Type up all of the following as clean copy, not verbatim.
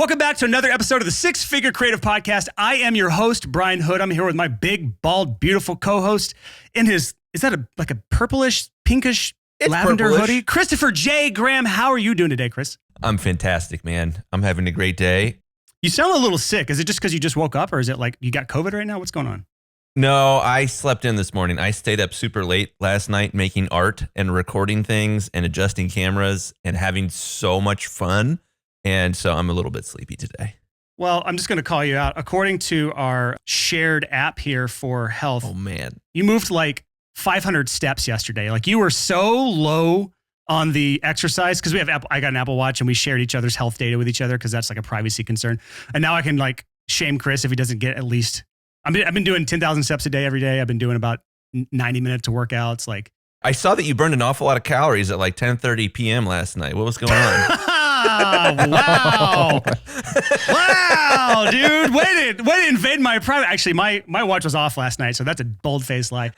Welcome back to another episode of the Six Figure Creative Podcast. I am your host, Brian Hood. I'm here with my big, bald, beautiful co-host in his, is that like a purplish, pinkish, lavender hoodie? Christopher J. Graham, how are you doing today, Chris? I'm fantastic, man. I'm having a great day. You sound a little sick. Is it just because you just woke up, or is it like you got COVID right now? What's going on? No, I slept in this morning. I stayed up super late last night making art and recording things and adjusting cameras and having so much fun. And so I'm a little bit sleepy today. Well, I'm just going to call you out. According to our shared app here for health, Oh, man. you moved like 500 steps yesterday. Like you were so low on the exercise because I got an Apple Watch and we shared each other's health data with each other because that's like a privacy concern. And now I can like shame Chris if he doesn't get at least, I've been doing 10,000 steps a day every day. I've been doing about 90 minutes of workouts. Like I saw that you burned an awful lot of calories at like 10:30 p.m. last night. What was going on? Wow. Wow, dude. Way to invade my private. Actually, my watch was off last night, so that's a bold-faced lie.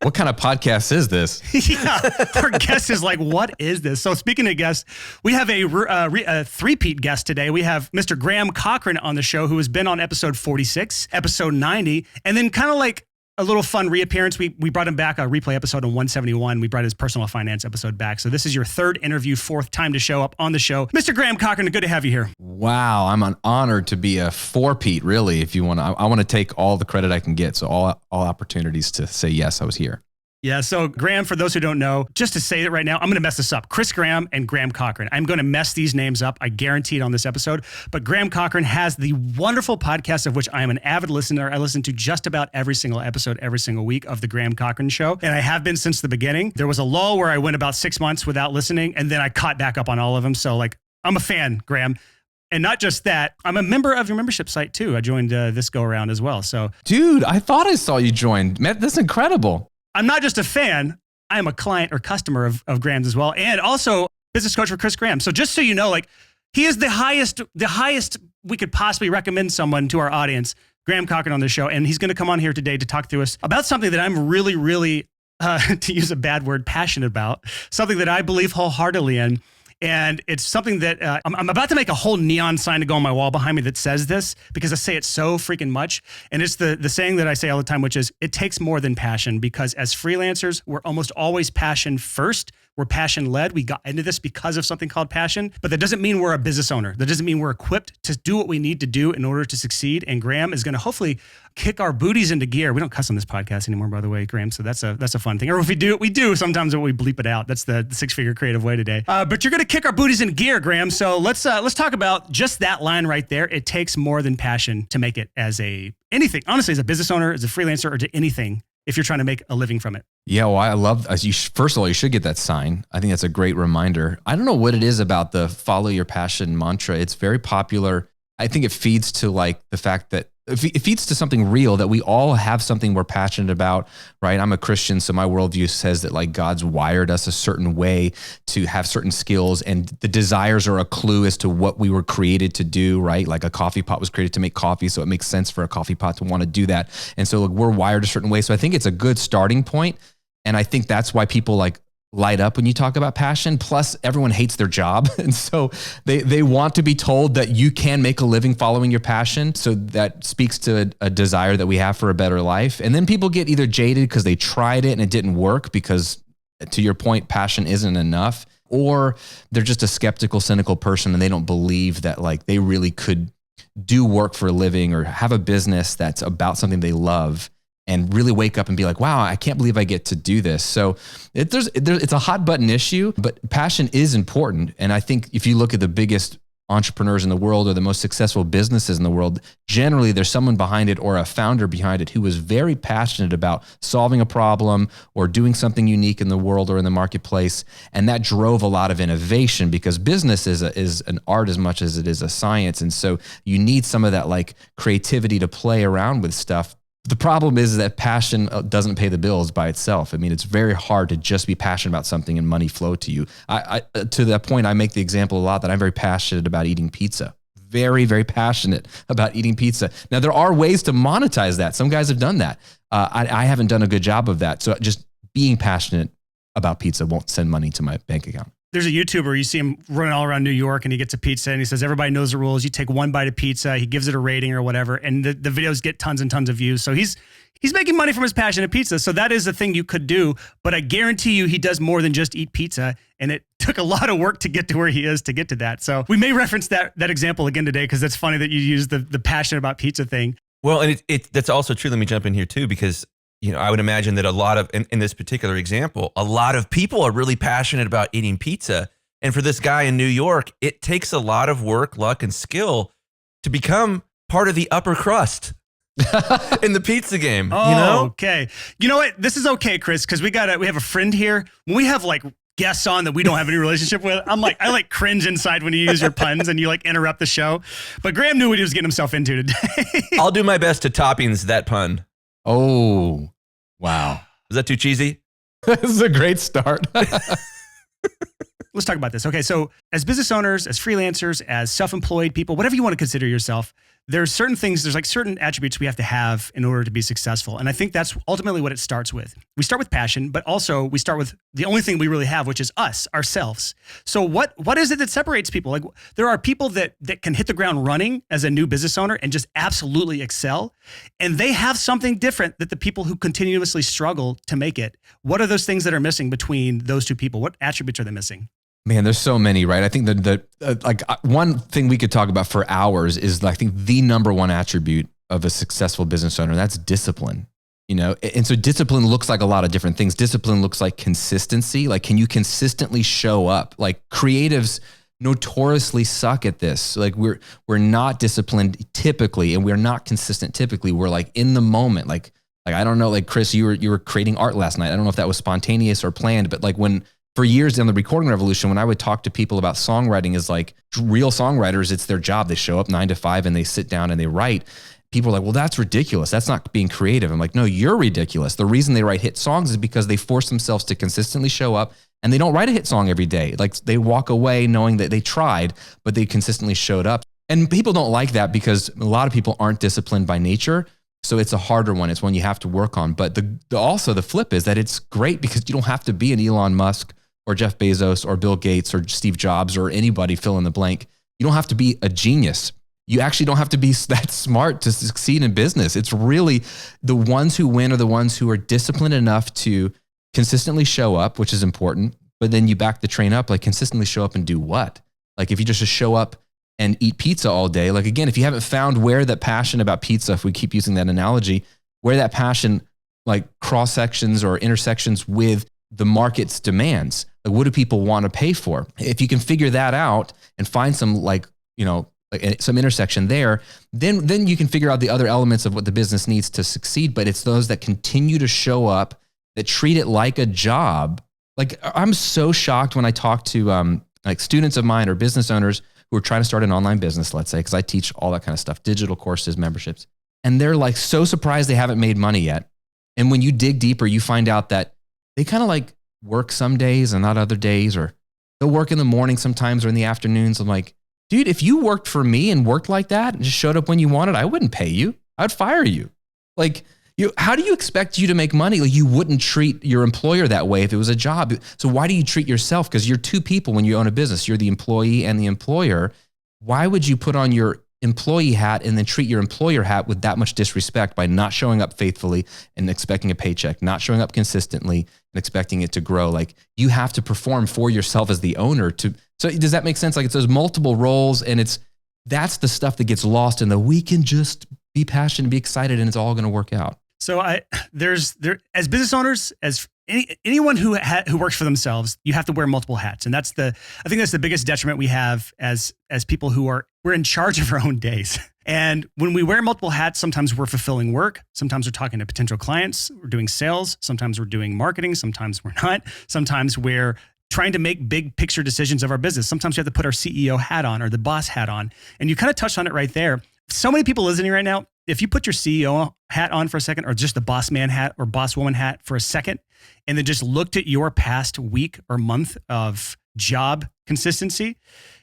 What kind of podcast is this? Yeah, our guest is like, what is this? So speaking of guests, we have a three-peat guest today. We have Mr. Graham Cochrane on the show, who has been on episode 46, episode 90, and then kind of like a little fun reappearance. We brought him back, a replay episode on 171. We brought his personal finance episode back. So this is your third interview, fourth time to show up on the show. Mr. Graham Cochrane, good to have you here. Wow, I'm honored to be a four-peat, really, if you want to. I want to take all the credit I can get. So all opportunities to say, yes, I was here. Yeah, so Graham, for those who don't know, just to say it right now, I'm going to mess this up. Chris Graham and Graham Cochrane. I'm going to mess these names up. I guarantee it on this episode. But Graham Cochrane has the wonderful podcast of which I am an avid listener. I listen to just about every single episode, every single week of the Graham Cochrane Show. And I have been since the beginning. There was a lull where I went about 6 months without listening, and then I caught back up on all of them. So like, I'm a fan, Graham. And not just that, I'm a member of your membership site too. I joined this go around as well. So, dude, I thought I saw you join. Man, that's incredible. I'm not just a fan, I am a client or customer of Graham's as well. And also business coach for Chris Graham. So just so you know, like he is the highest we could possibly recommend someone to our audience, Graham Cochrane on the show. And he's going to come on here today to talk to us about something that I'm really, really, to use a bad word, passionate about, something that I believe wholeheartedly in. And it's something that I'm about to make a whole neon sign to go on my wall behind me that says this because I say it so freaking much. And it's the saying that I say all the time, which is it takes more than passion, because as freelancers, we're almost always passion first. We're passion led. We got into this because of something called passion, but that doesn't mean we're a business owner. That doesn't mean we're equipped to do what we need to do in order to succeed. And Graham is going to hopefully kick our booties into gear. We don't cuss on this podcast anymore, by the way, Graham. So that's a fun thing. Or if we do sometimes we bleep it out. That's the six-figure creative way today. But you're going to kick our booties into gear, Graham. So let's talk about just that line right there. It takes more than passion to make it as anything. Honestly, as a business owner, as a freelancer, or to anything, if you're trying to make a living from it. Yeah, well, I love, first of all, you should get that sign. I think that's a great reminder. I don't know what it is about the follow your passion mantra. It's very popular. I think it feeds to like the fact that it feeds to something real, that we all have something we're passionate about, right? I'm a Christian, so my worldview says that like God's wired us a certain way to have certain skills, and the desires are a clue as to what we were created to do, right? Like a coffee pot was created to make coffee, so it makes sense for a coffee pot to want to do that. And so like, we're wired a certain way. So I think it's a good starting point. And I think that's why people like light up when you talk about passion. Plus everyone hates their job. And so they want to be told that you can make a living following your passion. So that speaks to a desire that we have for a better life. And then people get either jaded because they tried it and it didn't work because, to your point, passion isn't enough, or they're just a skeptical, cynical person and they don't believe that like they really could do work for a living or have a business that's about something they love and really wake up and be like, wow, I can't believe I get to do this. So it's a hot button issue, but passion is important. And I think if you look at the biggest entrepreneurs in the world or the most successful businesses in the world, generally there's someone behind it or a founder behind it who was very passionate about solving a problem or doing something unique in the world or in the marketplace. And that drove a lot of innovation, because business is an art as much as it is a science. And so you need some of that like creativity to play around with stuff. The problem is that passion doesn't pay the bills by itself. I mean, it's very hard to just be passionate about something and money flow to you. I to that point, I make the example a lot that I'm very passionate about eating pizza. Very, very passionate about eating pizza. Now, there are ways to monetize that. Some guys have done that. I haven't done a good job of that. So just being passionate about pizza won't send money to my bank account. there's a YouTuber, you see him running all around New York and he gets a pizza and he says, everybody knows the rules. You take one bite of pizza, he gives it a rating or whatever. And the videos get tons and tons of views. So he's making money from his passion at pizza. So that is a thing you could do, but I guarantee you he does more than just eat pizza. And it took a lot of work to get to where he is to get to that. So we may reference that example again today, because that's funny that you use the passion about pizza thing. Well, and that's also true. Let me jump in here too, because I would imagine that a lot of, in this particular example, a lot of people are really passionate about eating pizza. And for this guy in New York, it takes a lot of work, luck, and skill to become part of the upper crust in the pizza game. Oh, okay. You know what? This is okay, Chris, because we have a friend here. When we have like guests on that we don't have any relationship with, I cringe inside when you use your puns and you like interrupt the show. But Graham knew what he was getting himself into today. I'll do my best to toppings that pun. Oh, wow. Is that too cheesy? This is a great start. Let's talk about this. Okay, so as business owners, as freelancers, as self-employed people, whatever you want to consider yourself, there's certain things, there's like certain attributes we have to have in order to be successful. And I think that's ultimately what it starts with. We start with passion, but also we start with the only thing we really have, which is us, ourselves. So what is it that separates people? Like there are people that can hit the ground running as a new business owner and just absolutely excel. And they have something different that the people who continuously struggle to make it. What are those things that are missing between those two people? What attributes are they missing? Man, there's so many, right? I think one thing we could talk about for hours is I think the number one attribute of a successful business owner, that's discipline. And so discipline looks like a lot of different things. Discipline looks like consistency. Like, can you consistently show up? Like creatives notoriously suck at this. Like we're not disciplined typically, and we're not consistent typically. We're like in the moment. Like I don't know, like Chris, you were creating art last night. I don't know if that was spontaneous or planned, but like for years in the recording revolution, when I would talk to people about songwriting, is like real songwriters, it's their job. They show up 9 to 5 and they sit down and they write. People are like, well, that's ridiculous. That's not being creative. I'm like, no, you're ridiculous. The reason they write hit songs is because they force themselves to consistently show up, and they don't write a hit song every day. Like they walk away knowing that they tried, but they consistently showed up. And people don't like that because a lot of people aren't disciplined by nature. So it's a harder one. It's one you have to work on. But also the flip is that it's great because you don't have to be an Elon Musk or Jeff Bezos or Bill Gates or Steve Jobs or anybody fill in the blank. You don't have to be a genius. You actually don't have to be that smart to succeed in business. It's really the ones who win are the ones who are disciplined enough to consistently show up, which is important. But then you back the train up, like consistently show up and do what? Like if you just show up and eat pizza all day, like again, if you haven't found where that passion about pizza, if we keep using that analogy, where that passion like cross sections or intersections with the market's demands. Like, what do people want to pay for? If you can figure that out and find some some intersection there, then you can figure out the other elements of what the business needs to succeed. But it's those that continue to show up, that treat it like a job. Like I'm so shocked when I talk to like students of mine or business owners who are trying to start an online business, let's say, because I teach all that kind of stuff, digital courses, memberships. And they're like so surprised they haven't made money yet. And when you dig deeper, you find out that they kind of like work some days and not other days, or they'll work in the morning sometimes or in the afternoons. I'm like, dude, if you worked for me and worked like that and just showed up when you wanted, I wouldn't pay you. I'd fire you. Like, how do you expect you to make money? Like, you wouldn't treat your employer that way if it was a job. So why do you treat yourself? Because you're two people when you own a business. You're the employee and the employer. Why would you put on your employee hat and then treat your employer hat with that much disrespect by not showing up faithfully and expecting a paycheck, not showing up consistently and expecting it to grow? Like, you have to perform for yourself as the owner to. So does that make sense? Like, it's those multiple roles, and that's the stuff that gets lost in the, we can just be passionate, be excited, and it's all going to work out. So as business owners, as anyone who works for themselves, you have to wear multiple hats. And I think that's the biggest detriment we have as people we're in charge of our own days. And when we wear multiple hats, sometimes we're fulfilling work. Sometimes we're talking to potential clients. We're doing sales. Sometimes we're doing marketing. Sometimes we're not. Sometimes we're trying to make big picture decisions of our business. Sometimes we have to put our CEO hat on or the boss hat on. And you kind of touched on it right there. So many people listening right now, if you put your CEO hat on for a second, or just the boss man hat or boss woman hat for a second, and then just looked at your past week or month of job consistency,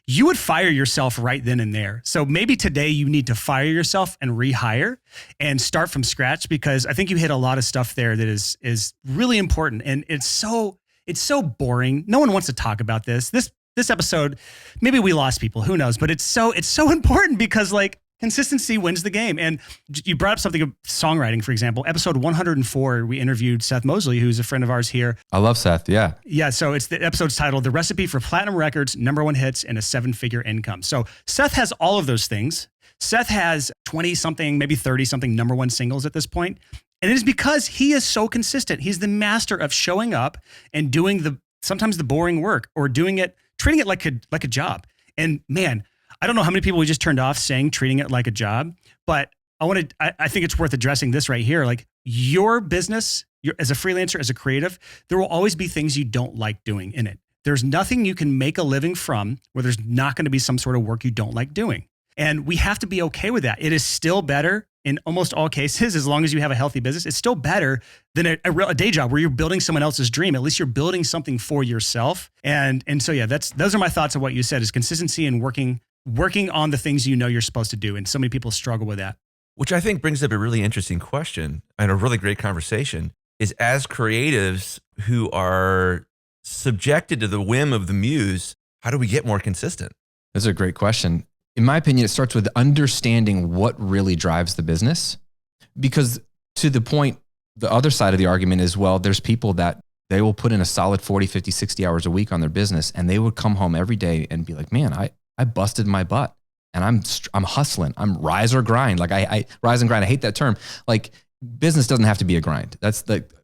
you would fire yourself right then and there. So maybe today you need to fire yourself and rehire and start from scratch, because I think you hit a lot of stuff there that is really important. And it's so it's so boring. No one wants to talk about this. This episode, maybe we lost people, who knows? But it's so important because like consistency wins the game. And you brought up something of songwriting, for example. Episode 104, we interviewed Seth Mosley, who's a friend of ours here. I love Seth. Yeah. Yeah. So it's the episode's titled "The Recipe for Platinum Records, #1 Hits, and a 7-Figure Income." So Seth has all of those things. Seth has 20 something, maybe 30 something #1 singles at this point. And it is because he is so consistent. He's the master of showing up and doing sometimes the boring work, or treating it like a job. And man, I don't know how many people we just turned off saying treating it like a job, but I think it's worth addressing this right here. Like your business, as a freelancer, as a creative, there will always be things you don't like doing in it. There's nothing you can make a living from where there's not going to be some sort of work you don't like doing. And we have to be okay with that. It is still better in almost all cases, as long as you have a healthy business. It's still better than a day job where you're building someone else's dream. At least you're building something for yourself. And so yeah, those are my thoughts of what you said, is consistency and working on the things you know you're supposed to do. And so many people struggle with that. Which I think brings up a really interesting question and a really great conversation, is as creatives who are subjected to the whim of the muse, how do we get more consistent? That's a great question. In my opinion, it starts with understanding what really drives the business. Because to the point, the other side of the argument is, well, there's people that they will put in a solid 40, 50, 60 hours a week on their business, and they would come home every day and be like, man, I busted my butt and I'm hustling. I'm rise or grind. Like I rise and grind. I hate that term. Like business doesn't have to be a grind.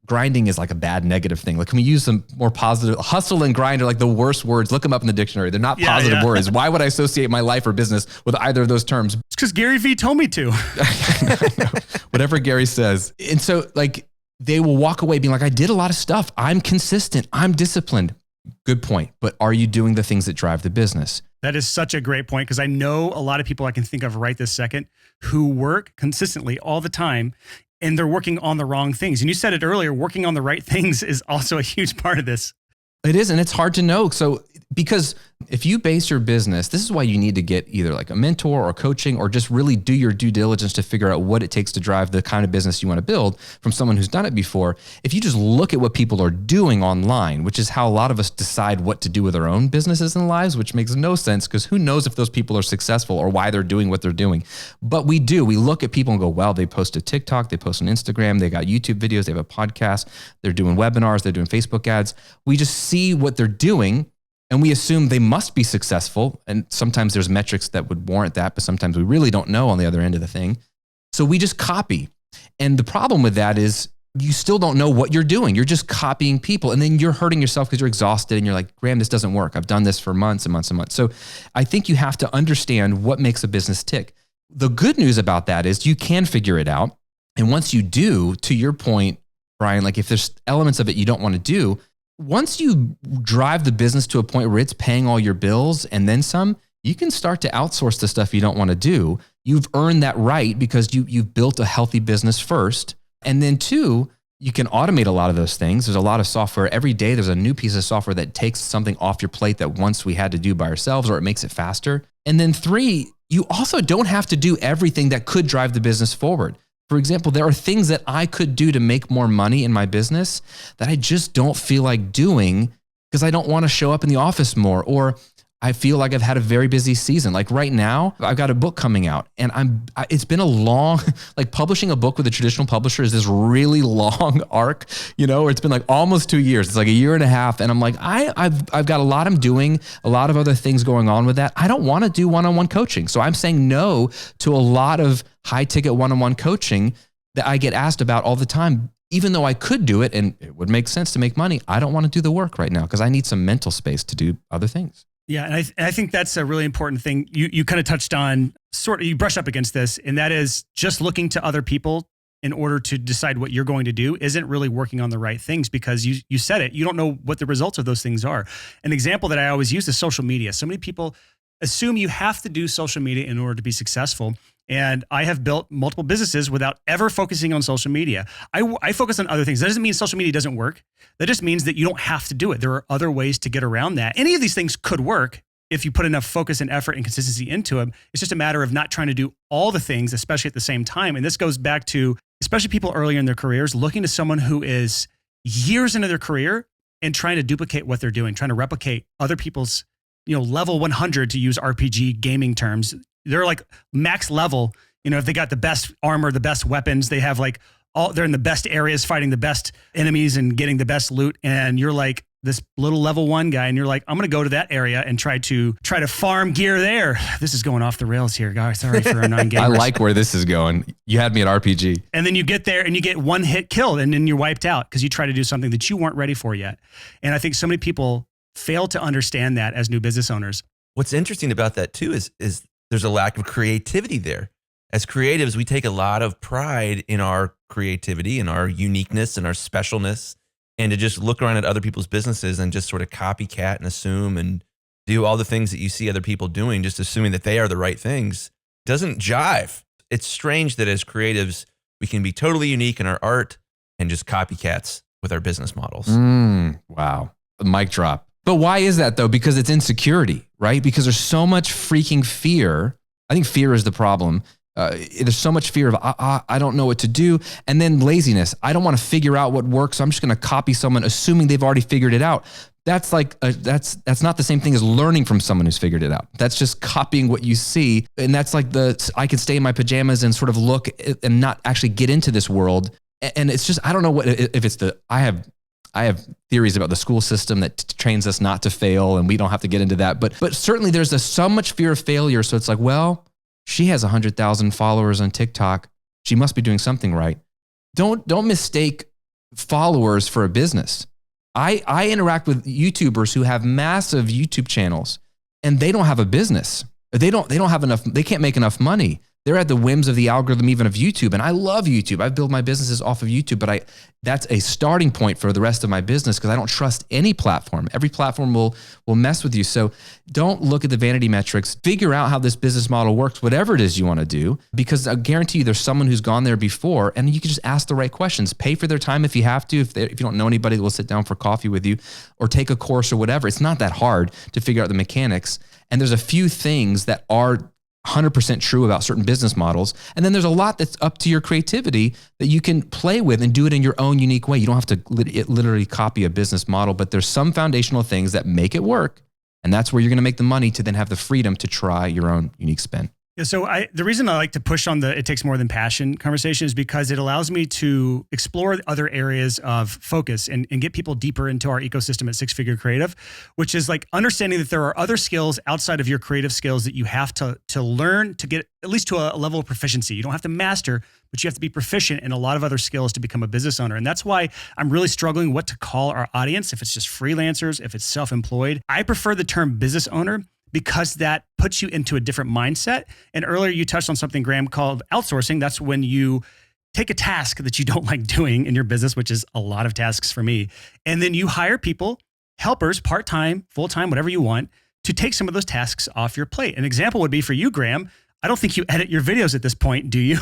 Grinding is like a bad negative thing. Like, can we use some more positive? Hustle and grind are like the worst words. Look them up in the dictionary. They're not positive words. Why would I associate my life or business with either of those terms? It's because Gary Vee told me to. Whatever Gary says. And so like they will walk away being like, I did a lot of stuff. I'm consistent. I'm disciplined. Good point. But are you doing the things that drive the business? That is such a great point, because I know a lot of people I can think of right this second who work consistently all the time, and they're working on the wrong things. And you said it earlier, working on the right things is also a huge part of this. It is, and it's hard to know. So, because if you base your business, this is why you need to get either like a mentor or coaching, or just really do your due diligence to figure out what it takes to drive the kind of business you want to build from someone who's done it before. If you just look at what people are doing online, which is how a lot of us decide what to do with our own businesses and lives, which makes no sense, because who knows if those people are successful or why they're doing what they're doing. But we look at people and go, well, they post a TikTok, they post on Instagram, they got YouTube videos, they have a podcast, they're doing webinars, they're doing Facebook ads. We just see what they're doing, and we assume they must be successful. And sometimes there's metrics that would warrant that, but sometimes we really don't know on the other end of the thing. So we just copy. And the problem with that is you still don't know what you're doing. You're just copying people. And then you're hurting yourself because you're exhausted and you're like, Graham, this doesn't work. I've done this for months and months and months. So I think you have to understand what makes a business tick. The good news about that is you can figure it out. And once you do, to your point, Brian, like if there's elements of it you don't want to do, once you drive the business to a point where it's paying all your bills and then some, you can start to outsource the stuff you don't want to do. You've earned that right because you've built a healthy business first. And then two, you can automate a lot of those things. There's a lot of software. Every day there's a new piece of software that takes something off your plate that once we had to do by ourselves, or it makes it faster. And then three, you also don't have to do everything that could drive the business forward. For example, there are things that I could do to make more money in my business that I just don't feel like doing because I don't want to show up in the office more, or I feel like I've had a very busy season. Like right now, I've got a book coming out, and it's been a long, like publishing a book with a traditional publisher is this really long arc, where it's been like almost 2 years. It's like a year and a half. And I'm like, I've got a lot I'm doing, a lot of other things going on with that. I don't want to do one-on-one coaching. So I'm saying no to a lot of high ticket one-on-one coaching that I get asked about all the time. Even though I could do it and it would make sense to make money, I don't want to do the work right now because I need some mental space to do other things. Yeah, and I think that's a really important thing. You kind of touched on, you brush up against this, and that is just looking to other people in order to decide what you're going to do isn't really working on the right things, because you said it, you don't know what the results of those things are. An example that I always use is social media. So many people assume you have to do social media in order to be successful. And I have built multiple businesses without ever focusing on social media. I focus on other things. That doesn't mean social media doesn't work. That just means that you don't have to do it. There are other ways to get around that. Any of these things could work if you put enough focus and effort and consistency into them. It's just a matter of not trying to do all the things, especially at the same time. And this goes back to, especially people earlier in their careers, looking to someone who is years into their career, and trying to duplicate what they're doing, trying to replicate other people's, level 100, to use RPG gaming terms. They're like max level. If they got the best armor, the best weapons, they have like they're in the best areas fighting the best enemies and getting the best loot. And you're like this little level 1 guy, and you're like, I'm going to go to that area and try to farm gear there. This is going off the rails here, guys. Sorry for our non-gamers. I like where this is going. You had me at RPG. And then you get there and you get one hit killed, and then you're wiped out because you try to do something that you weren't ready for yet. And I think so many people fail to understand that as new business owners. What's interesting about that too is there's a lack of creativity there. As creatives, we take a lot of pride in our creativity and our uniqueness and our specialness, and to just look around at other people's businesses and just sort of copycat and assume and do all the things that you see other people doing, just assuming that they are the right things, doesn't jive. It's strange that as creatives, we can be totally unique in our art and just copycats with our business models. Wow. Mic drop. But why is that though? Because it's insecurity, right? Because there's so much freaking fear. I think fear is the problem. There's so much fear of, I don't know what to do. And then laziness. I don't want to figure out what works. So I'm just going to copy someone assuming they've already figured it out. That's like, that's not the same thing as learning from someone who's figured it out. That's just copying what you see. And that's like I can stay in my pajamas and sort of look and not actually get into this world. And it's just, I don't know if it's I have theories about the school system that trains us not to fail, and we don't have to get into that. But certainly there's so much fear of failure. So it's like, well, she has 100,000 followers on TikTok. She must be doing something right. Don't mistake followers for a business. I interact with YouTubers who have massive YouTube channels, and they don't have a business. They don't have enough. They can't make enough money. They're at the whims of the algorithm, even of YouTube. And I love YouTube. I've built my businesses off of YouTube, but that's a starting point for the rest of my business because I don't trust any platform. Every platform will mess with you. So don't look at the vanity metrics. Figure out how this business model works, whatever it is you want to do, because I guarantee you there's someone who's gone there before, and you can just ask the right questions. Pay for their time if you have to. If you don't know anybody that will sit down for coffee with you or take a course or whatever. It's not that hard to figure out the mechanics. And there's a few things that are 100% true about certain business models. And then there's a lot that's up to your creativity that you can play with and do it in your own unique way. You don't have to literally copy a business model, but there's some foundational things that make it work. And that's where you're going to make the money to then have the freedom to try your own unique spin. Yeah, so the reason I like to push on the it takes more than passion conversation is because it allows me to explore other areas of focus and get people deeper into our ecosystem at Six Figure Creative, which is like understanding that there are other skills outside of your creative skills that you have to learn to get at least to a level of proficiency. You don't have to master, but you have to be proficient in a lot of other skills to become a business owner. And that's why I'm really struggling what to call our audience, if it's just freelancers, if it's self-employed. I prefer the term business owner because that puts you into a different mindset. And earlier you touched on something, Graham, called outsourcing. That's when you take a task that you don't like doing in your business, which is a lot of tasks for me. And then you hire people, helpers, part-time, full-time, whatever you want, to take some of those tasks off your plate. An example would be for you, Graham. I don't think you edit your videos at this point, do you?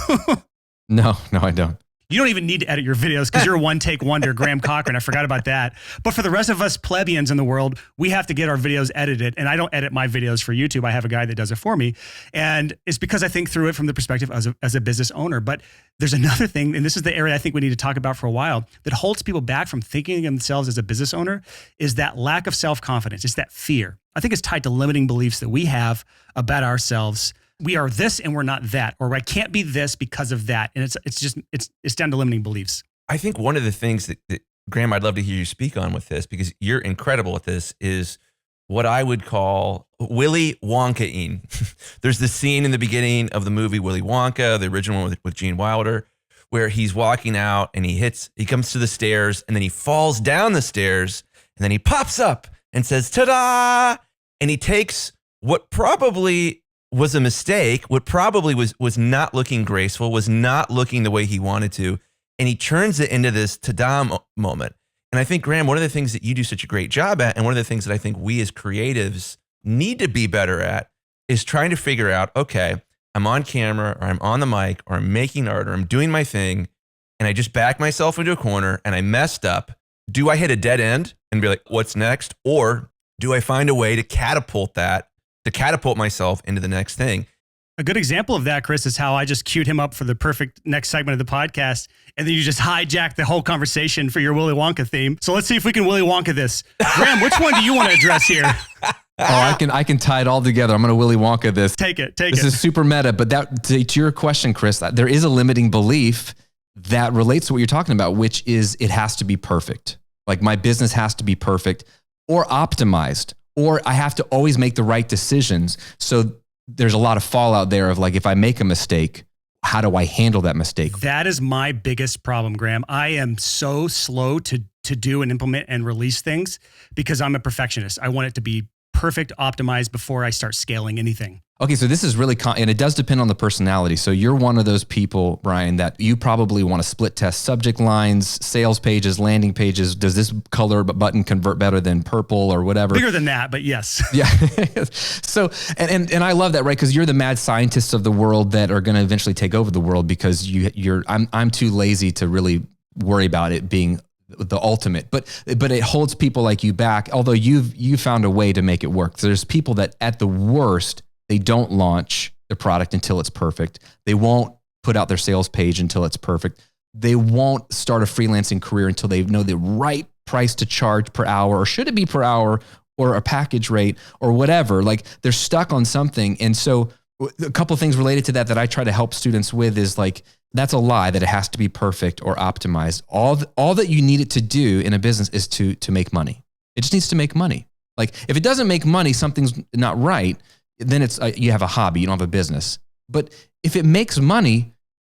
No, I don't. You don't even need to edit your videos because you're a one-take wonder, Graham Cochrane. I forgot about that. But for the rest of us plebeians in the world, we have to get our videos edited. And I don't edit my videos for YouTube. I have a guy that does it for me. And it's because I think through it from the perspective as a business owner. But there's another thing, and this is the area I think we need to talk about for a while, that holds people back from thinking of themselves as a business owner, is that lack of self-confidence. It's that fear. I think it's tied to limiting beliefs that we have about ourselves. We are this and we're not that, or I can't be this because of that. And it's down to limiting beliefs. I think one of the things that Graham, I'd love to hear you speak on with this, because you're incredible at this, is what I would call Willy Wonka-ing. There's this scene in the beginning of the movie Willy Wonka, the original one with Gene Wilder, where he's walking out and he comes to the stairs and then he falls down the stairs and then he pops up and says, ta-da! And he takes what probably was a mistake, what probably was not looking graceful, was not looking the way he wanted to, and he turns it into this ta-da moment. And I think, Graham, one of the things that you do such a great job at, and one of the things that I think we as creatives need to be better at, is trying to figure out, okay, I'm on camera, or I'm on the mic, or I'm making art, or I'm doing my thing, and I just back myself into a corner, and I messed up. Do I hit a dead end and be like, what's next? Or do I find a way to catapult myself into the next thing? A good example of that, Chris, is how I just queued him up for the perfect next segment of the podcast. And then you just hijacked the whole conversation for your Willy Wonka theme. So let's see if we can Willy Wonka this. Graham, which one do you want to address here? I can tie it all together. I'm going to Willy Wonka this. Take it. This is super meta, but that to your question, Chris, there is a limiting belief that relates to what you're talking about, which is it has to be perfect. Like my business has to be perfect or optimized, or I have to always make the right decisions. So there's a lot of fallout there of like, if I make a mistake, how do I handle that mistake? That is my biggest problem, Graham. I am so slow to do and implement and release things because I'm a perfectionist. I want it to be perfect, optimized before I start scaling anything. Okay, so this is really, and it does depend on the personality. So you're one of those people, Brian, that you probably want to split test subject lines, sales pages, landing pages. Does this color button convert better than purple or whatever? Bigger than that, but yes. Yeah. So, and I love that, right? Because you're the mad scientists of the world that are going to eventually take over the world because I'm too lazy to really worry about it being the ultimate, but it holds people like you back. Although you found a way to make it work. So there's people that at the worst, they don't launch their product until it's perfect. They won't put out their sales page until it's perfect. They won't start a freelancing career until they know the right price to charge per hour, or should it be per hour or a package rate or whatever. Like they're stuck on something. And so a couple of things related to that I try to help students with is like, that's a lie that it has to be perfect or optimized. All that you need it to do in a business is to make money. It just needs to make money. Like if it doesn't make money, something's not right. Then it's you have a hobby, you don't have a business. But if it makes money,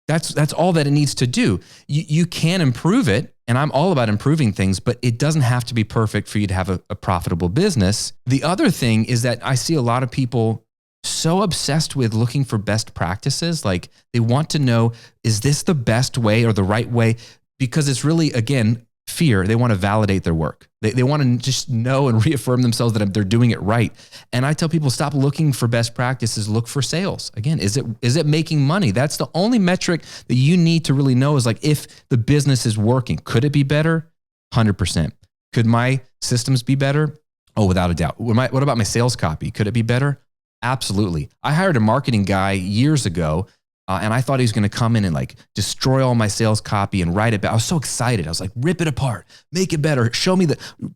that's all that it needs to do. You can improve it, and I'm all about improving things, but it doesn't have to be perfect for you to have a profitable business. The other thing is that I see a lot of people so obsessed with looking for best practices. Like they want to know, is this the best way or the right way? Because it's really, again, fear. They want to validate their work. They want to just know and reaffirm themselves that they're doing it right. And I tell people, stop looking for best practices, look for sales. Again, is it making money? That's the only metric that you need to really know is like, if the business is working, could it be better? 100%. Could my systems be better? Oh, without a doubt. What about my sales copy? Could it be better? Absolutely. I hired a marketing guy years ago, and I thought he was going to come in and like destroy all my sales copy and write it back. I was so excited. I was like, rip it apart, make it better. Show me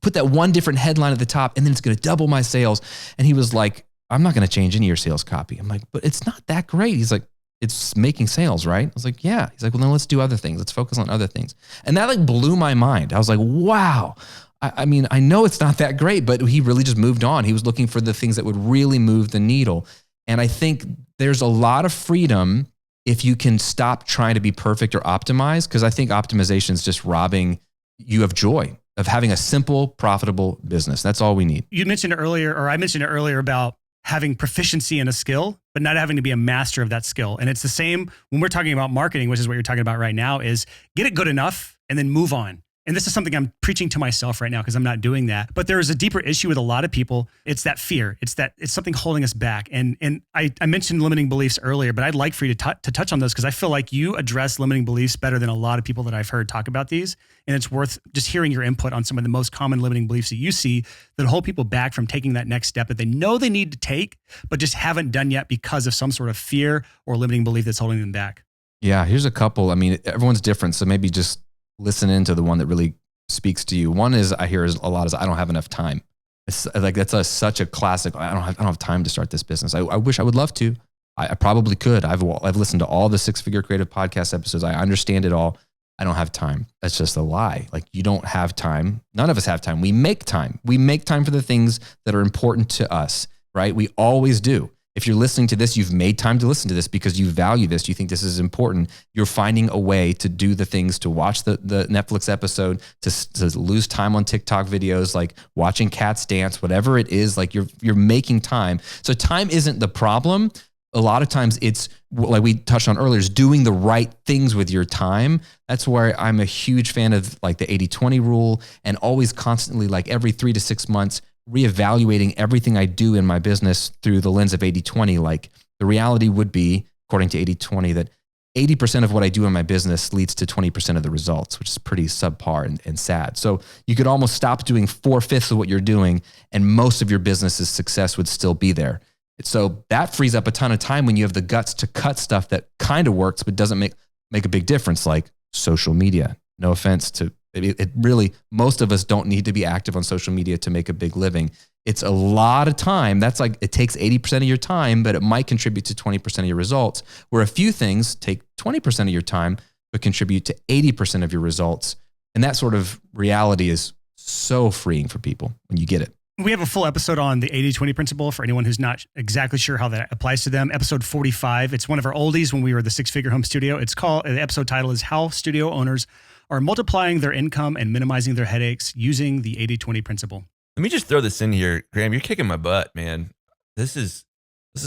put that one different headline at the top, and then it's going to double my sales. And he was like, I'm not going to change any of your sales copy. I'm like, but it's not that great. He's like, it's making sales, right? I was like, yeah. He's like, well, then let's do other things. Let's focus on other things. And that like blew my mind. I was like, wow. I mean, I know it's not that great, but he really just moved on. He was looking for the things that would really move the needle. And I think there's a lot of freedom if you can stop trying to be perfect or optimized, because I think optimization is just robbing you of joy of having a simple, profitable business. That's all we need. You mentioned it earlier, or I mentioned it earlier about having proficiency in a skill, but not having to be a master of that skill. And it's the same when we're talking about marketing, which is what you're talking about right now, is get it good enough and then move on. And this is something I'm preaching to myself right now because I'm not doing that. But there is a deeper issue with a lot of people. It's that fear. It's something holding us back. And I mentioned limiting beliefs earlier, but I'd like for you to touch on those because I feel like you address limiting beliefs better than a lot of people that I've heard talk about these. And it's worth just hearing your input on some of the most common limiting beliefs that you see that hold people back from taking that next step that they know they need to take, but just haven't done yet because of some sort of fear or limiting belief that's holding them back. Yeah, here's a couple. I mean, everyone's different. So maybe just listen into the one that really speaks to you. One is I hear a lot is I don't have enough time. It's like that's such a classic. I don't have time to start this business. I wish I would love to. I probably could. I've listened to all the 6-Figure Creative podcast episodes. I understand it all. I don't have time. That's just a lie. Like you don't have time. None of us have time. We make time. We make time for the things that are important to us, right? We always do. If you're listening to this, you've made time to listen to this because you value this. You think this is important. You're finding a way to do the things, to watch the Netflix episode, to lose time on TikTok videos, like watching cats dance, whatever it is, like you're making time. So time isn't the problem. A lot of times it's like we touched on earlier, is doing the right things with your time. That's where I'm a huge fan of like the 80-20 rule and always constantly like every 3 to 6 months, reevaluating everything I do in my business through the lens of 80-20. Like the reality would be, according to 80-20, that 80% of what I do in my business leads to 20% of the results, which is pretty subpar and sad. So you could almost stop doing 4/5 of what you're doing and most of your business's success would still be there. So that frees up a ton of time when you have the guts to cut stuff that kind of works, but doesn't make a big difference, like social media. No offense to it really, most of us don't need to be active on social media to make a big living. It's a lot of time. That's like, it takes 80% of your time, but it might contribute to 20% of your results, where a few things take 20% of your time, but contribute to 80% of your results. And that sort of reality is so freeing for people when you get it. We have a full episode on the 80-20 principle for anyone who's not exactly sure how that applies to them. Episode 45. It's one of our oldies when we were the six-figure home studio. The episode title is How Studio Owners Are Multiplying Their Income and Minimizing Their Headaches Using the 80-20 Principle. Let me just throw this in here. Graham, you're kicking my butt, man. This is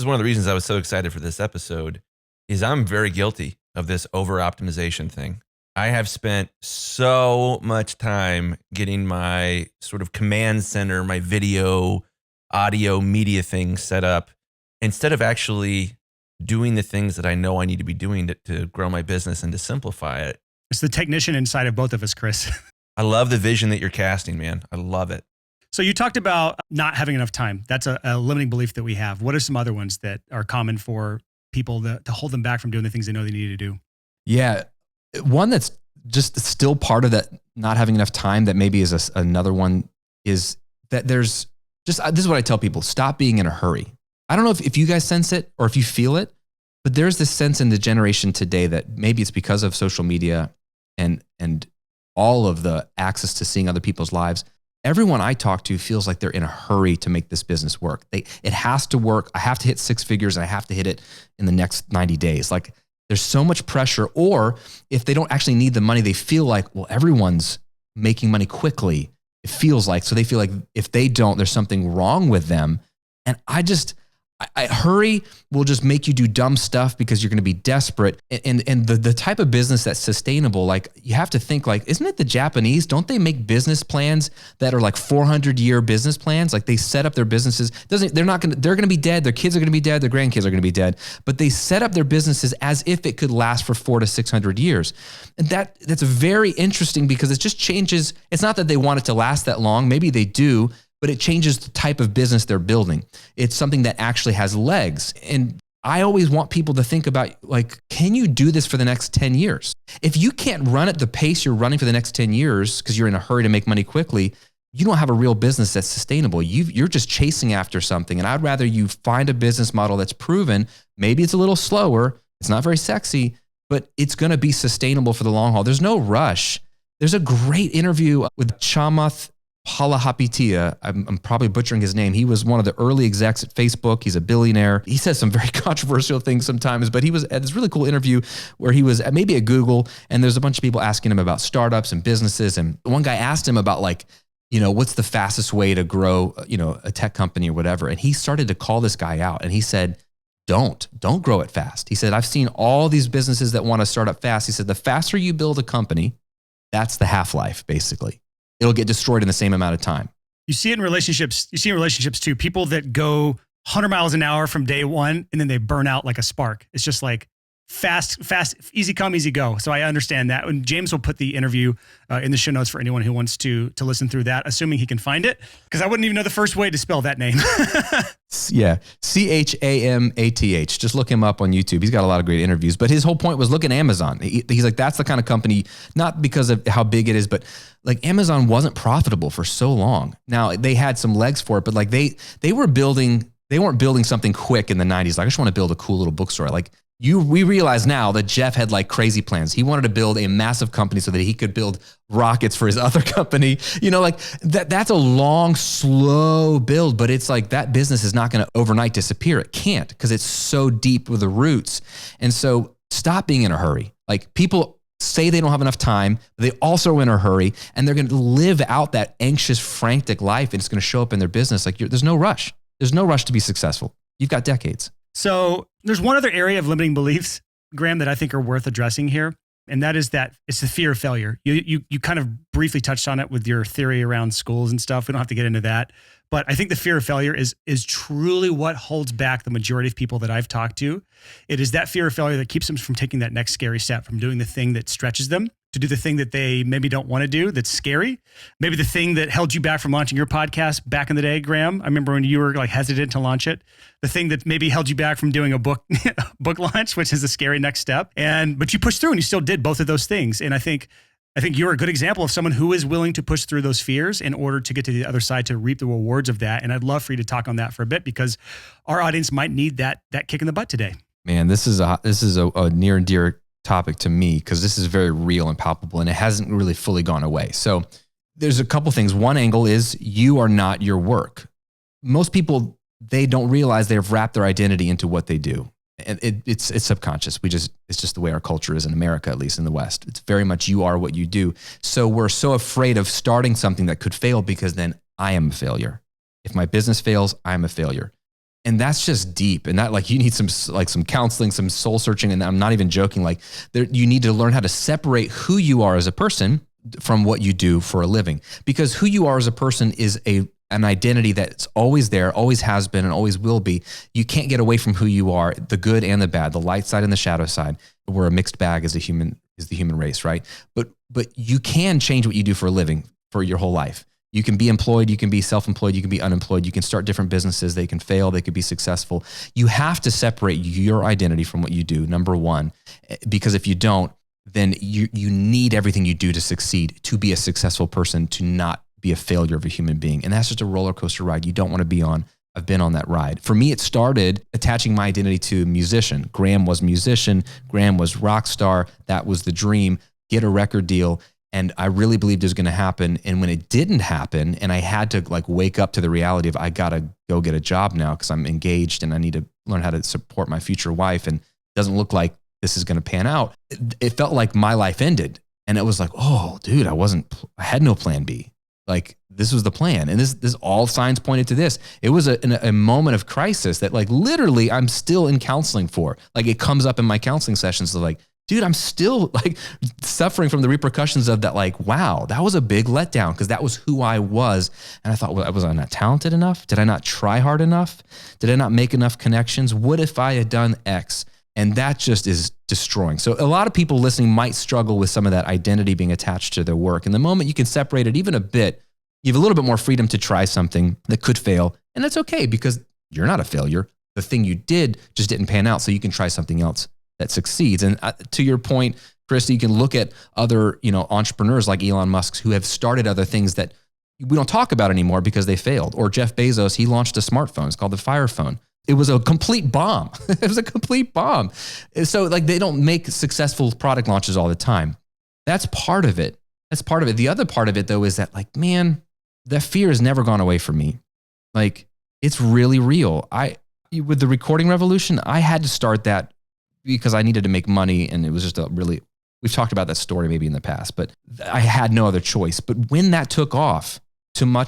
one of the reasons I was so excited for this episode, is I'm very guilty of this over-optimization thing. I have spent so much time getting my sort of command center, my video, audio, media thing set up, instead of actually doing the things that I know I need to be doing to grow my business and to simplify it. It's the technician inside of both of us, Chris. I love the vision that you're casting, man. I love it. So you talked about not having enough time. That's a limiting belief that we have. What are some other ones that are common for people to hold them back from doing the things they know they need to do? Yeah. One that's just still part of that not having enough time that maybe is another one is that there's just, this is what I tell people, stop being in a hurry. I don't know if you guys sense it or if you feel it, but there's this sense in the generation today that maybe it's because of social media and all of the access to seeing other people's lives. Everyone I talk to feels like they're in a hurry to make this business work. It has to work. I have to hit six figures and I have to hit it in the next 90 days. Like, there's so much pressure. Or if they don't actually need the money, they feel like, well, everyone's making money quickly. It feels like, so they feel like if they don't, there's something wrong with them. And I hurry will just make you do dumb stuff because you're going to be desperate. And the type of business that's sustainable, like, you have to think, like, isn't it the Japanese? Don't they make business plans that are like 400-year business plans? Like, they set up their businesses. They're going to be dead. Their kids are going to be dead. Their grandkids are going to be dead. But they set up their businesses as if it could last for 400 to 600 years. And that's very interesting because it just changes. It's not that they want it to last that long. Maybe they do, but it changes the type of business they're building. It's something that actually has legs. And I always want people to think about, like, can you do this for the next 10 years? If you can't run at the pace you're running for the next 10 years because you're in a hurry to make money quickly, you don't have a real business that's sustainable. You're just chasing after something. And I'd rather you find a business model that's proven. Maybe it's a little slower. It's not very sexy, but it's going to be sustainable for the long haul. There's no rush. There's a great interview with Chamath Palihapitiya. I'm probably butchering his name. He was one of the early execs at Facebook. He's a billionaire. He says some very controversial things sometimes, but he was at this really cool interview where he was maybe at Google, and there's a bunch of people asking him about startups and businesses. And one guy asked him about, like, what's the fastest way to grow, a tech company or whatever. And he started to call this guy out, and he said, don't grow it fast. He said, I've seen all these businesses that want to start up fast. He said, the faster you build a company, that's the half-life, basically. It'll get destroyed in the same amount of time. You see it in relationships. You see in relationships too. People that go 100 miles an hour from day one and then they burn out like a spark. It's just like fast, easy come, easy go. So I understand that. And James will put the interview in the show notes for anyone who wants to listen through that, assuming he can find it, because I wouldn't even know the first way to spell that name. Yeah, Chamath. Just look him up on YouTube. He's got a lot of great interviews. But his whole point was, look at Amazon. He's like, that's the kind of company, not because of how big it is, but like, Amazon wasn't profitable for so long. Now, they had some legs for it, but like they weren't building something quick in the 90s. Like, I just want to build a cool little bookstore. Like, we realize now that Jeff had like crazy plans. He wanted to build a massive company so that he could build rockets for his other company. Like that's a long, slow build, but it's like that business is not going to overnight disappear. It can't, because it's so deep with the roots. And so stop being in a hurry. Like, people say they don't have enough time, but they also are in a hurry, and they're going to live out that anxious, frantic life, and it's going to show up in their business. Like, there's no rush. There's no rush to be successful. You've got decades. So there's one other area of limiting beliefs, Graham, that I think are worth addressing here. And that is that it's the fear of failure. You kind of briefly touched on it with your theory around schools and stuff. We don't have to get into that. But I think the fear of failure is truly what holds back the majority of people that I've talked to. It is that fear of failure that keeps them from taking that next scary step, from doing the thing that stretches them. to do the thing that they maybe don't want to do, that's scary. Maybe the thing that held you back from launching your podcast back in the day, Graham. I remember when you were like hesitant to launch it. The thing that maybe held you back from doing a book launch, which is a scary next step. But you pushed through and you still did both of those things. And I think you're a good example of someone who is willing to push through those fears in order to get to the other side to reap the rewards of that. And I'd love for you to talk on that for a bit, because our audience might need that kick in the butt today. Man, this is a near and dear topic to me, because this is very real and palpable, and it hasn't really fully gone away. So there's a couple things. One angle is you are not your work. Most people, they don't realize they've wrapped their identity into what they do. And it's subconscious. It's just the way our culture is in America, at least in the West. It's very much you are what you do. So we're so afraid of starting something that could fail, because then I am a failure. If my business fails, I'm a failure. And that's just deep. And that, like, you need some counseling, some soul searching. And I'm not even joking. Like, you need to learn how to separate who you are as a person from what you do for a living, because who you are as a person is an identity that's always there, always has been, and always will be. You can't get away from who you are, the good and the bad, the light side and the shadow side. We're a mixed bag as the human race, right? But you can change what you do for a living for your whole life. You can be employed, you can be self-employed, you can be unemployed, you can start different businesses, they can fail, they could be successful. You have to separate your identity from what you do, number one, because if you don't, then you need everything you do to succeed, to be a successful person, to not be a failure of a human being. And that's just a roller coaster ride you don't want to be on. I've been on that ride. For me, it started attaching my identity to musician. Graham was musician, Graham was rock star, that was the dream, get a record deal. And I really believed it was going to happen. And when it didn't happen, and I had to like wake up to the reality of I got to go get a job now because I'm engaged and I need to learn how to support my future wife, and it doesn't look like this is going to pan out. It felt like my life ended. And it was like, oh, dude, I had no plan B. Like, this was the plan. And this all signs pointed to this. It was a moment of crisis that, like, literally I'm still in counseling for. Like, it comes up in my counseling sessions. So like, dude, I'm still like suffering from the repercussions of that. Like, wow, that was a big letdown, because that was who I was. And I thought, well, was I not talented enough? Did I not try hard enough? Did I not make enough connections? What if I had done X? And that just is destroying. So a lot of people listening might struggle with some of that identity being attached to their work. And the moment you can separate it even a bit, you have a little bit more freedom to try something that could fail. And that's okay, because you're not a failure. The thing you did just didn't pan out. So you can try something else that succeeds. And to your point, Chris, you can look at other, entrepreneurs like Elon Musk who have started other things that we don't talk about anymore because they failed. Or Jeff Bezos, he launched a smartphone. It's called the Fire Phone. It was a complete bomb. It was a complete bomb. So like, they don't make successful product launches all the time. That's part of it. The other part of it, though, is that, like, man, that fear has never gone away from me. Like, it's really real. With the recording revolution, I had to start that because I needed to make money, and it was just we've talked about that story maybe in the past, but I had no other choice. But when that took off, to my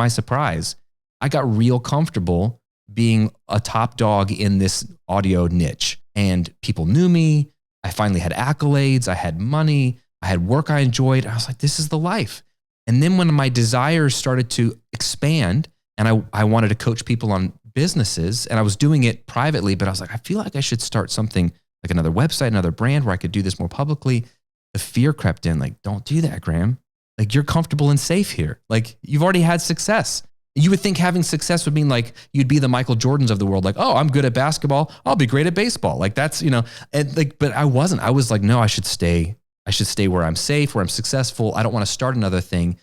surprise, I got real comfortable being a top dog in this audio niche, and people knew me. I finally had accolades. I had money. I had work I enjoyed. I was like, this is the life. And then when my desires started to expand, and I wanted to coach people on businesses, and I was doing it privately, but I was like, I feel like I should start something like another website, another brand where I could do this more publicly. The fear crept in, like, don't do that, Graham. Like, you're comfortable and safe here. Like, you've already had success. You would think having success would mean like you'd be the Michael Jordans of the world. Like, oh, I'm good at basketball, I'll be great at baseball. Like, that's, and like, but I wasn't. I was like, no, I should stay where I'm safe, where I'm successful. I don't want to start another thing.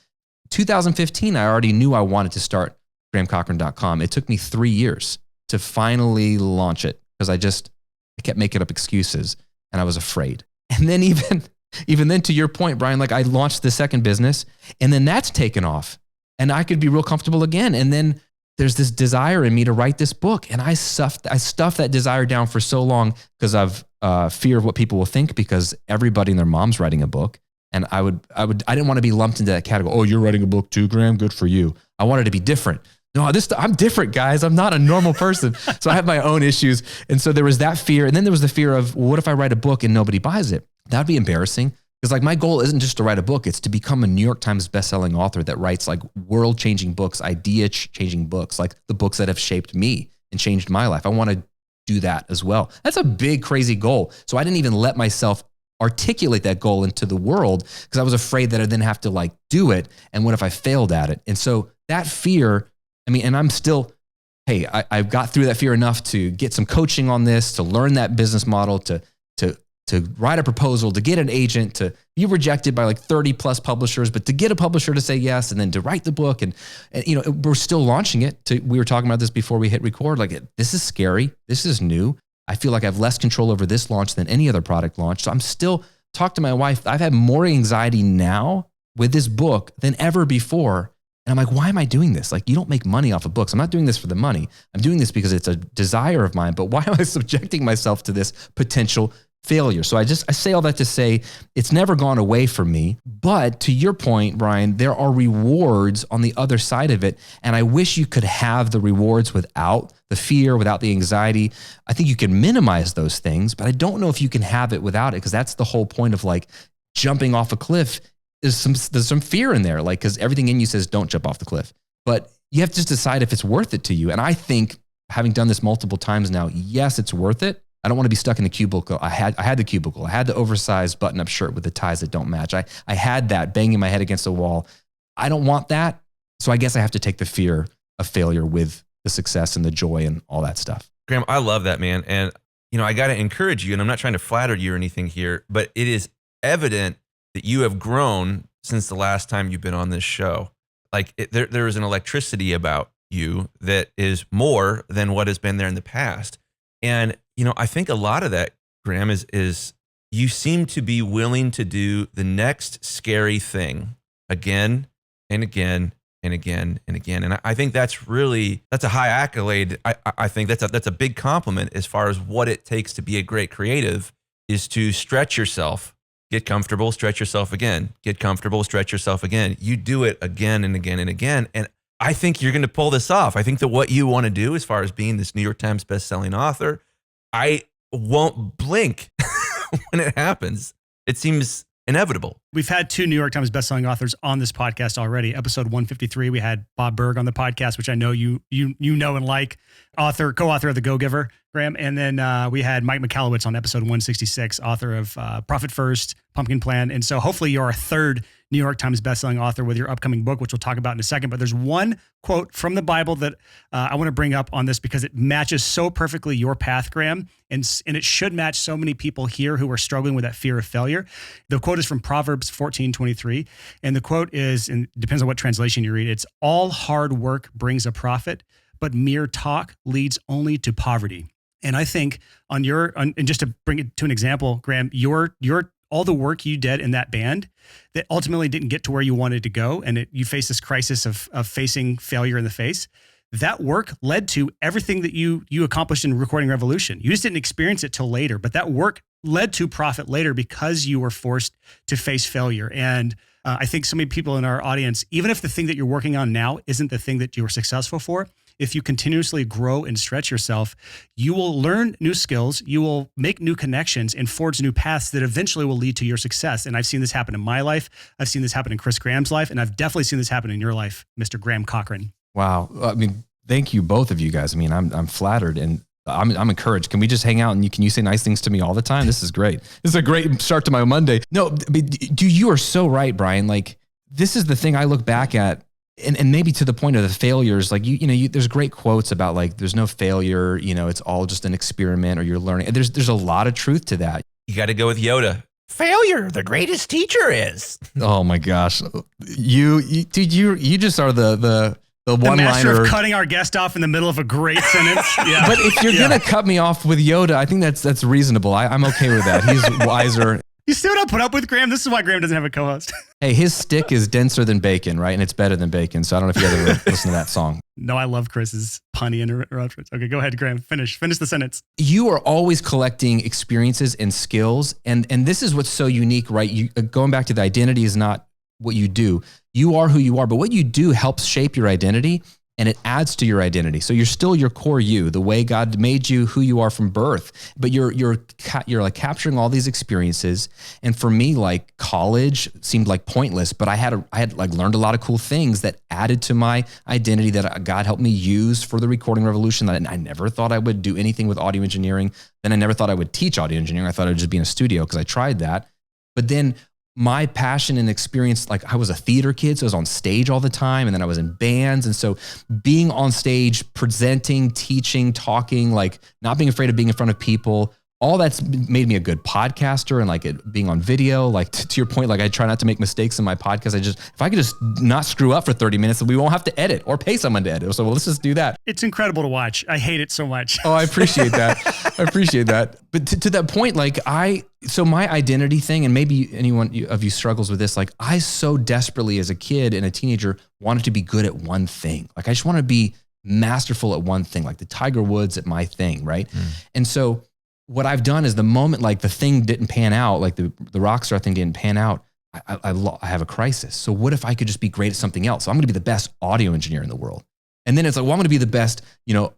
2015, I already knew I wanted to start GrahamCochrane.com. It took me 3 years to finally launch it, because I kept making up excuses, and I was afraid. And then even then, to your point, Brian, like, I launched the second business, and then that's taken off, and I could be real comfortable again. And then there's this desire in me to write this book, and I stuffed that desire down for so long because of fear of what people will think, because everybody and their mom's writing a book. And I didn't want to be lumped into that category. Oh, you're writing a book too, Graham? Good for you. I wanted to be different. No, I'm different, guys. I'm not a normal person. So I have my own issues. And so there was that fear. And then there was the fear of, well, what if I write a book and nobody buys it? That'd be embarrassing. Because like, my goal isn't just to write a book. It's to become a New York Times bestselling author that writes like world-changing books, idea-changing books, like the books that have shaped me and changed my life. I want to do that as well. That's a big, crazy goal. So I didn't even let myself articulate that goal into the world because I was afraid that I'd then have to like do it. And what if I failed at it? And so that fear, I mean, and I'm still, hey, I've got through that fear enough to get some coaching on this, to learn that business model, to write a proposal, to get an agent, to be rejected by like 30 plus publishers, but to get a publisher to say yes, and then to write the book. And you know, we're still launching it. We were talking about this before we hit record. Like, this is scary. This is new. I feel like I have less control over this launch than any other product launch. So I'm still talk to my wife. I've had more anxiety now with this book than ever before. And I'm like, why am I doing this? Like, you don't make money off of books. I'm not doing this for the money. I'm doing this because it's a desire of mine. But why am I subjecting myself to this potential failure? So I say all that to say it's never gone away from me. But to your point, Brian, there are rewards on the other side of it. And I wish you could have the rewards without the fear, without the anxiety. I think you can minimize those things, but I don't know if you can have it without it, because that's the whole point of like jumping off a cliff. There's some fear in there, like, because everything in you says don't jump off the cliff, but you have to just decide if it's worth it to you. And I think, having done this multiple times now, yes, it's worth it. I don't want to be stuck in the cubicle. I had the cubicle. I had the oversized button-up shirt with the ties that don't match. I had that banging my head against the wall. I don't want that. So I guess I have to take the fear of failure with the success and the joy and all that stuff. Graham, I love that, man. And, you know, I got to encourage you, and I'm not trying to flatter you or anything here, but it is evident that you have grown since the last time you've been on this show. Like, there is an electricity about you that is more than what has been there in the past. And, you know, I think a lot of that, Graham, is you seem to be willing to do the next scary thing again and again and again and again. And I think that's a high accolade. I think that's a big compliment as far as what it takes to be a great creative, is to stretch yourself, get comfortable, stretch yourself again, get comfortable, stretch yourself again. You do it again and again and again. And I think you're going to pull this off. I think that what you want to do as far as being this New York Times bestselling author, I won't blink when it happens. It seems inevitable. We've had 2 New York Times bestselling authors on this podcast already. Episode 153, we had Bob Berg on the podcast, which I know you know and like, co-author of The Go-Giver, Graham. And then we had Mike Michalowicz on episode 166, author of Profit First, Pumpkin Plan. And so hopefully you're a 3rd New York Times bestselling author with your upcoming book, which we'll talk about in a second. But there's one quote from the Bible that I want to bring up on this because it matches so perfectly your path, Graham. And it should match so many people here who are struggling with that fear of failure. The quote is from Proverbs 14:23. And the quote is, and it depends on what translation you read, it's, all hard work brings a profit, but mere talk leads only to poverty. And I think and just to bring it to an example, Graham, your all the work you did in that band that ultimately didn't get to where you wanted to go, and you faced this crisis of facing failure in the face, that work led to everything that you accomplished in Recording Revolution. You just didn't experience it till later, but that work led to profit later because you were forced to face failure. And I think so many people in our audience, even if the thing that you're working on now isn't the thing that you were successful for, if you continuously grow and stretch yourself, you will learn new skills, you will make new connections and forge new paths that eventually will lead to your success. And I've seen this happen in my life. I've seen this happen in Chris Graham's life. And I've definitely seen this happen in your life, Mr. Graham Cochrane. Wow. I mean, thank you, both of you guys. I mean, I'm flattered and I'm encouraged. Can we just hang out and can you say nice things to me all the time? This is great. This is a great start to my Monday. No, you are so right, Brian. Like, this is the thing I look back at. And maybe to the point of the failures, like, there's great quotes about like, there's no failure, it's all just an experiment or you're learning. There's a lot of truth to that. You got to go with Yoda. Failure, the greatest teacher is. Oh my gosh. You just are the one-liner. Master of cutting our guest off in the middle of a great sentence. Yeah. But if you're going to cut me off with Yoda, I think that's reasonable. I'm okay with that. He's wiser. You still don't put up with Graham? This is why Graham doesn't have a co-host. Hey, his stick is denser than bacon, right? And it's better than bacon. So I don't know if you ever listen to that song. No, I love Chris's punny interruptions. Okay, go ahead, Graham. Finish the sentence. You are always collecting experiences and skills. And this is what's so unique, right? Going back to the identity is not what you do. You are who you are, but what you do helps shape your identity. And it adds to your identity. So you're still your core you, the way God made you, who you are from birth. But you're like capturing all these experiences. And for me, like, college seemed like pointless, but I had like learned a lot of cool things that added to my identity that God helped me use for the Recording Revolution. That I never thought I would do anything with audio engineering. Then I never thought I would teach audio engineering. I thought I would just be in a studio because I tried that. But then my passion and experience, like I was a theater kid, so I was on stage all the time, and then I was in bands. And so being on stage, presenting, teaching, talking, like not being afraid of being in front of people, all that's made me a good podcaster, and like it being on video, like to your point, like I try not to make mistakes in my podcast. If I could just not screw up for 30 minutes, we won't have to edit or pay someone to edit. So let's just do that. It's incredible to watch. I hate it so much. Oh, I appreciate that. I appreciate that. But to that point, like so my identity thing, and maybe anyone of you struggles with this, like I so desperately as a kid and a teenager wanted to be good at one thing. Like I just want to be masterful at one thing, like the Tiger Woods at my thing, right? And so what I've done is the moment like the thing didn't pan out, like the rock star thing didn't pan out, I have a crisis. So what if I could just be great at something else? So I'm going to be the best audio engineer in the world. And then it's like, well, I'm going to be the best,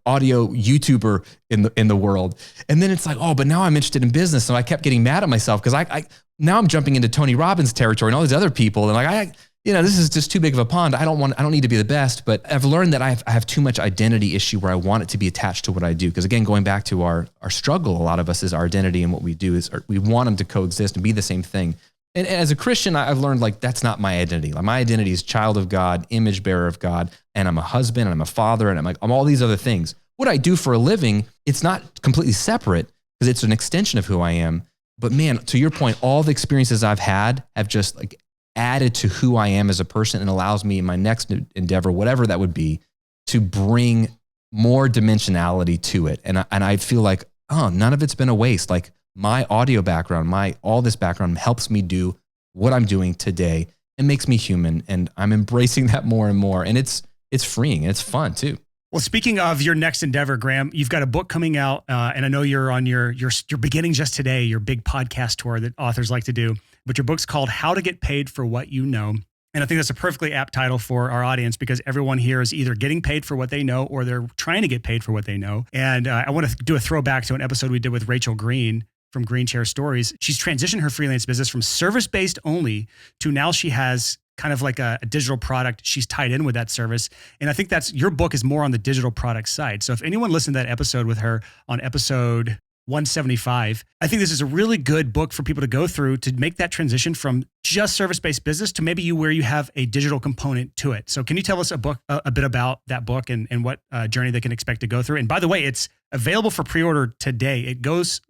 audio YouTuber in the world. And then it's like, oh, but now I'm interested in business. So I kept getting mad at myself because now I'm jumping into Tony Robbins territory and all these other people. And like, this is just too big of a pond. I don't need to be the best, but I've learned that I have too much identity issue where I want it to be attached to what I do. Because again, going back to our struggle, a lot of us is our identity, and what we do is we want them to coexist and be the same thing. And as a Christian, I've learned like that's not my identity. Like my identity is child of God, image bearer of God, and I'm a husband, and I'm a father, and I'm all these other things. What I do for a living, it's not completely separate because it's an extension of who I am. But man, to your point, all the experiences I've had have just like added to who I am as a person, and allows me in my next endeavor, whatever that would be, to bring more dimensionality to it. And I feel like, oh, none of it's been a waste. Like my audio background, all this background helps me do what I'm doing today and makes me human. And I'm embracing that more and more. And it's freeing and it's fun too. Well, speaking of your next endeavor, Graham, you've got a book coming out, and I know you're on your beginning just today, your big podcast tour that authors like to do. But your book's called How to Get Paid for What You Know. And I think that's a perfectly apt title for our audience, because everyone here is either getting paid for what they know or they're trying to get paid for what they know. And I want to do a throwback to an episode we did with Rachel Green from Green Chair Stories. She's transitioned her freelance business from service-based only to now she has kind of like a digital product. She's tied in with that service. And I think your book is more on the digital product side. So if anyone listened to that episode with her on episode 175, I think this is a really good book for people to go through to make that transition from just service-based business to maybe where you have a digital component to it. So can you tell us a bit about that book and what journey they can expect to go through? And by the way, it's available for pre-order today. It goes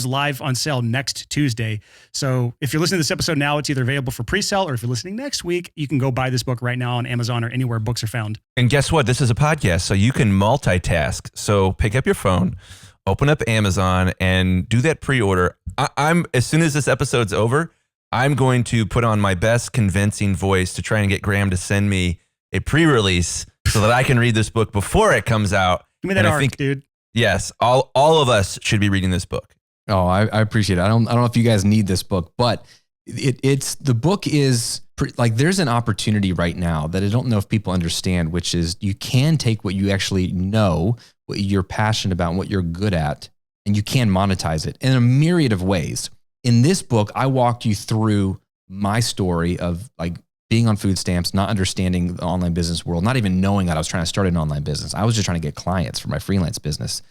live on sale next Tuesday. So if you're listening to this episode now, it's either available for pre-sale, or if you're listening next week, you can go buy this book right now on Amazon or anywhere books are found. And guess what? This is a podcast, so you can multitask. So pick up your phone, open up Amazon, and do that pre-order. I'm as soon as this episode's over, I'm going to put on my best convincing voice to try and get Graham to send me a pre-release so that I can read this book before it comes out. Give me that arc, dude. Yes, all of us should be reading this book. Oh, I appreciate it. I don't know if you guys need this book, but the book is like, there's an opportunity right now that I don't know if people understand, which is you can take what you actually know, what you're passionate about, and what you're good at, and you can monetize it in a myriad of ways. In this book, I walked you through my story of like being on food stamps, not understanding the online business world, not even knowing that I was trying to start an online business. I was just trying to get clients for my freelance business,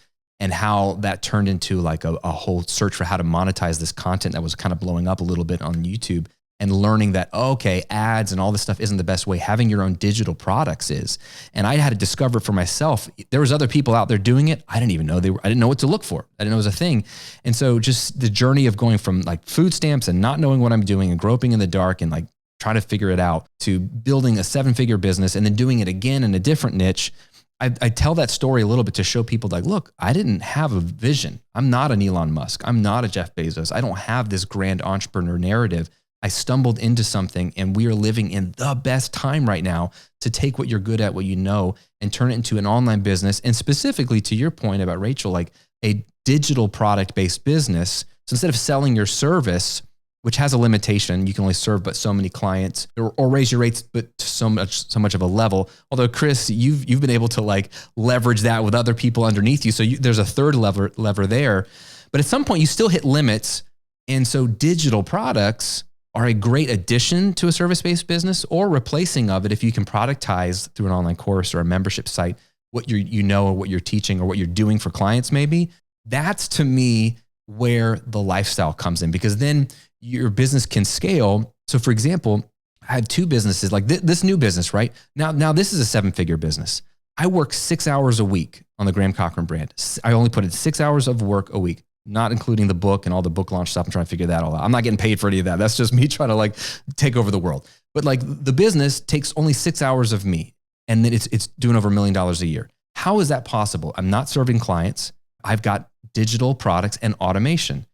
and how that turned into like a whole search for how to monetize this content that was kind of blowing up a little bit on YouTube, and learning that, okay, ads and all this stuff isn't the best way. Having your own digital products is. And I had to discover for myself, there was other people out there doing it. I didn't even know I didn't know what to look for. I didn't know it was a thing. And so just the journey of going from like food stamps and not knowing what I'm doing and groping in the dark and like trying to figure it out, to building a 7-figure business and then doing it again in a different niche. I tell that story a little bit to show people like, look, I didn't have a vision. I'm not an Elon Musk. I'm not a Jeff Bezos. I don't have this grand entrepreneur narrative. I stumbled into something, and we are living in the best time right now to take what you're good at, what you know, and turn it into an online business. And specifically to your point about Rachel, like a digital product-based business. So instead of selling your service, which has a limitation, you can only serve but so many clients, or raise your rates but to so much of a level. Although Chris, you've been able to like leverage that with other people underneath you. So there's a third lever there, but at some point you still hit limits. And so digital products are a great addition to a service-based business, or replacing of it if you can productize through an online course or a membership site what you know or what you're teaching or what you're doing for clients maybe. That's to me where the lifestyle comes in, because then your business can scale. So for example, I have two businesses, like this new business, right? Now this is a 7-figure business. I work 6 hours a week on the Graham Cochrane brand. I only put in 6 hours of work a week, not including the book and all the book launch stuff. I'm trying to figure that all out. I'm not getting paid for any of that. That's just me trying to like take over the world. But like the business takes only 6 hours of me, and then it's doing over $1 million a year. How is that possible? I'm not serving clients. I've got digital products and automation.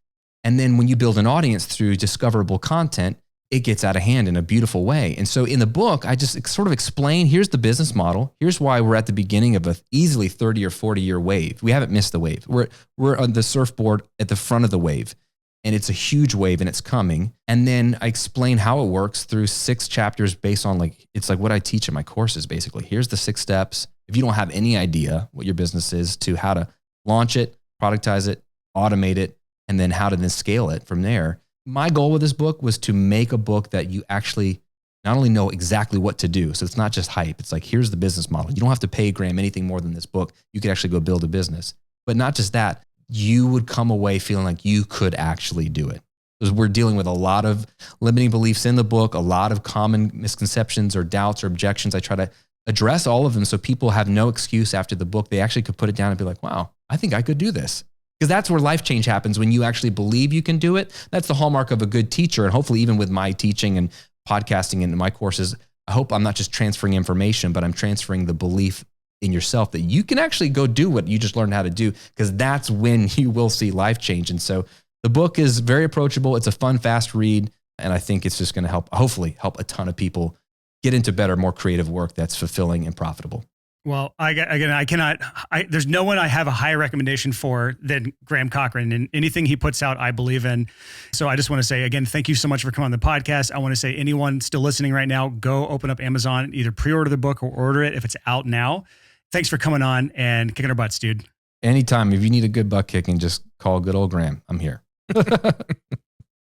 And then when you build an audience through discoverable content, it gets out of hand in a beautiful way. And so in the book, I just sort of explain, here's the business model. Here's why we're at the beginning of a easily 30 or 40 year wave. We haven't missed the wave. We're on the surfboard at the front of the wave, and it's a huge wave and it's coming. And then I explain how it works through 6 chapters based on it's like what I teach in my courses, basically. Here's the 6 steps. If you don't have any idea what your business is, to how to launch it, productize it, automate it, and then how to then scale it from there. My goal with this book was to make a book that you actually not only know exactly what to do. So it's not just hype. It's like, here's the business model. You don't have to pay Graham anything more than this book. You could actually go build a business. But not just that, you would come away feeling like you could actually do it. Because we're dealing with a lot of limiting beliefs in the book, a lot of common misconceptions or doubts or objections. I try to address all of them so people have no excuse after the book. They actually could put it down and be like, wow, I think I could do this. Because that's where life change happens, when you actually believe you can do it. That's the hallmark of a good teacher. And hopefully even with my teaching and podcasting and my courses, I hope I'm not just transferring information, but I'm transferring the belief in yourself that you can actually go do what you just learned how to do, because that's when you will see life change. And so the book is very approachable. It's a fun, fast read. And I think it's just going to hopefully help a ton of people get into better, more creative work that's fulfilling and profitable. Well, there's no one I have a higher recommendation for than Graham Cochrane, and anything he puts out, I believe in. So I just want to say again, thank you so much for coming on the podcast. I want to say, anyone still listening right now, go open up Amazon, either pre-order the book or order it if it's out now. Thanks for coming on and kicking our butts, dude. Anytime. If you need a good butt kicking, just call good old Graham. I'm here.